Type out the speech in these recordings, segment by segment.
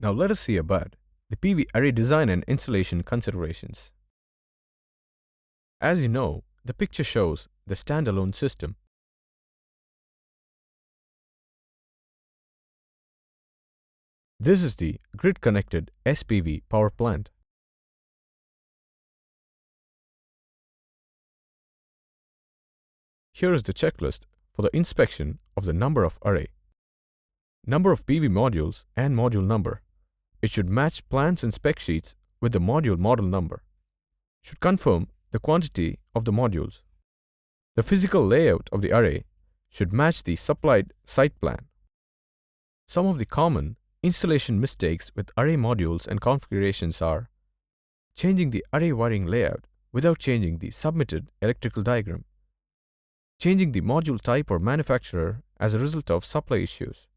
Now let us see about the PV array design and installation considerations. As you know, the picture shows the standalone system. This is the grid-connected SPV power plant. Here is the checklist for the inspection of the number of array, number of PV modules and module number. It should match plans and spec sheets with the module model number. Should confirm the quantity of the modules. The physical layout of the array should match the supplied site plan. Some of the common installation mistakes with array modules and configurations are changing the array wiring layout without changing the submitted electrical diagram, changing the module type or manufacturer as a result of supply issues,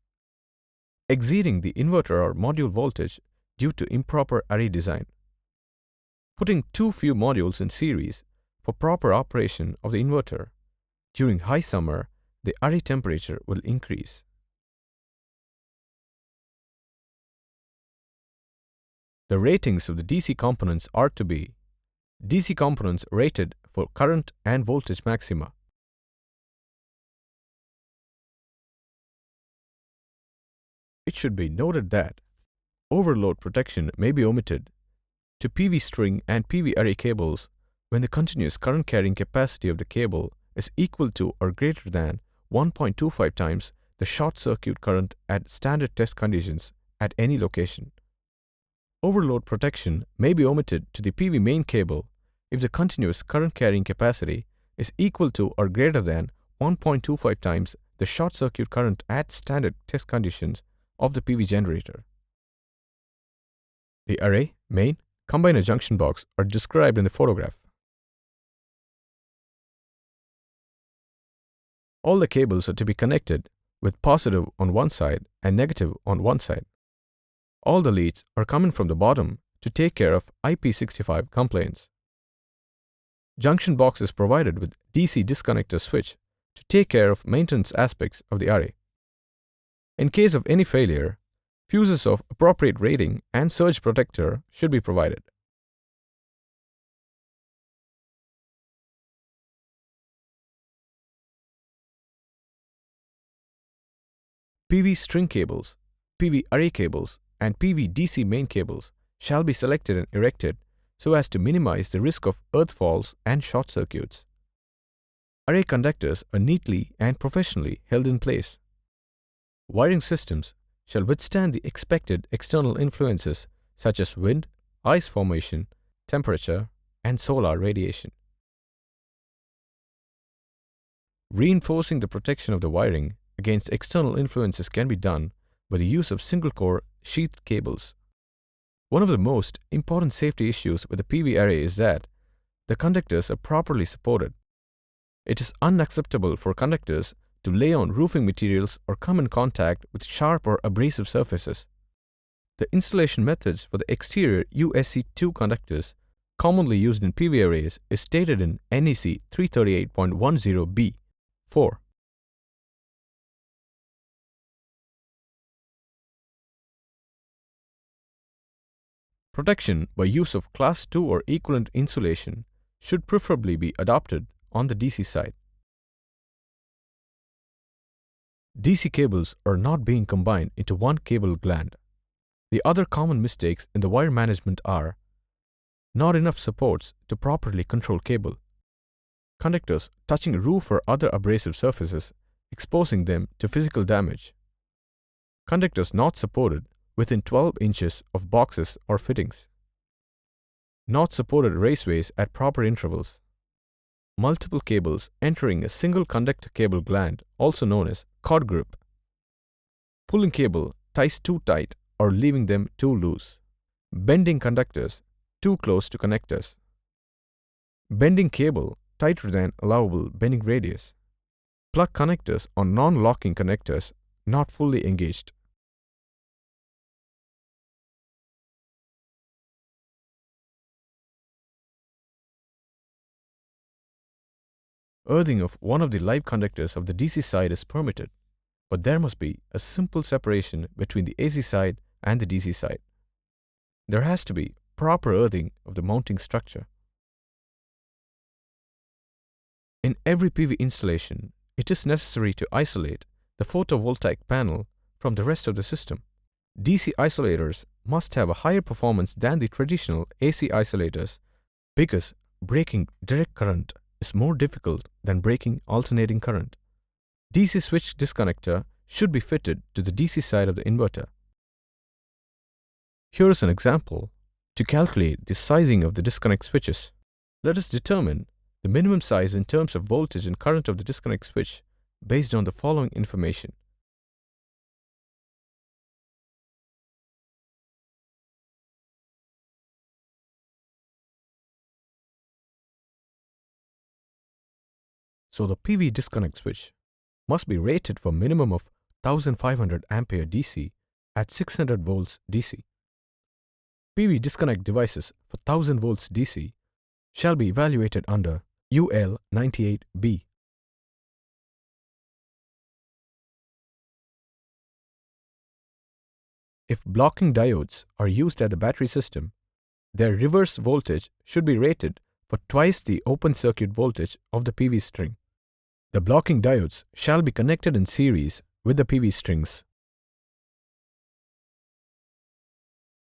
exceeding the inverter or module voltage due to improper array design, putting too few modules in series for proper operation of the inverter. During high summer, the array temperature will increase. The ratings of the DC components are to be DC components rated for current and voltage maxima. It should be noted that overload protection may be omitted to PV string and PV array cables when the continuous current carrying capacity of the cable is equal to or greater than 1.25 times the short circuit current at standard test conditions at any location. Overload protection may be omitted to the PV main cable if the continuous current carrying capacity is equal to or greater than 1.25 times the short circuit current at standard test conditions of the PV generator. The array, main, combiner junction box are described in the photograph. All the cables are to be connected with positive on one side and negative on one side. All the leads are coming from the bottom to take care of IP65 complaints. Junction box is provided with DC disconnector switch to take care of maintenance aspects of the array. In case of any failure, fuses of appropriate rating and surge protector should be provided. PV string cables, PV array cables, and PV DC main cables shall be selected and erected so as to minimize the risk of earth falls and short circuits. Array conductors are neatly and professionally held in place. Wiring systems shall withstand the expected external influences such as wind, ice formation, temperature, and solar radiation. Reinforcing the protection of the wiring against external influences can be done by the use of single-core sheathed cables. One of the most important safety issues with the PV array is that the conductors are properly supported. It is unacceptable for conductors to lay on roofing materials or come in contact with sharp or abrasive surfaces. The installation methods for the exterior USC2 conductors commonly used in PV arrays is stated in NEC 338.10b. 4. Protection by use of Class 2 or equivalent insulation should preferably be adopted on the DC side. DC cables are not being combined into one cable gland. The other common mistakes in the wire management are not enough supports to properly control cable, conductors touching roof or other abrasive surfaces, exposing them to physical damage, conductors not supported within 12 inches of boxes or fittings, not supported raceways at proper intervals, multiple cables entering a single conductor cable gland, also known as cord group, pulling cable ties too tight or leaving them too loose, bending conductors too close to connectors, bending cable tighter than allowable bending radius, plug connectors on non-locking connectors not fully engaged. Earthing of one of the live conductors of the DC side is permitted, but there must be a simple separation between the AC side and the DC side. There has to be proper earthing of the mounting structure. In every PV installation, it is necessary to isolate the photovoltaic panel from the rest of the system. DC isolators must have a higher performance than the traditional AC isolators because breaking direct current is more difficult than breaking alternating current. DC switch disconnector should be fitted to the DC side of the inverter. Here is an example to calculate the sizing of the disconnect switches. Let us determine the minimum size in terms of voltage and current of the disconnect switch based on the following information. So the PV disconnect switch must be rated for minimum of 1500 ampere DC at 600 volts DC. PV disconnect devices for 1000 volts DC shall be evaluated under UL 98B. If blocking diodes are used at the battery system, their reverse voltage should be rated for twice the open circuit voltage of the PV string. The blocking diodes shall be connected in series with the PV strings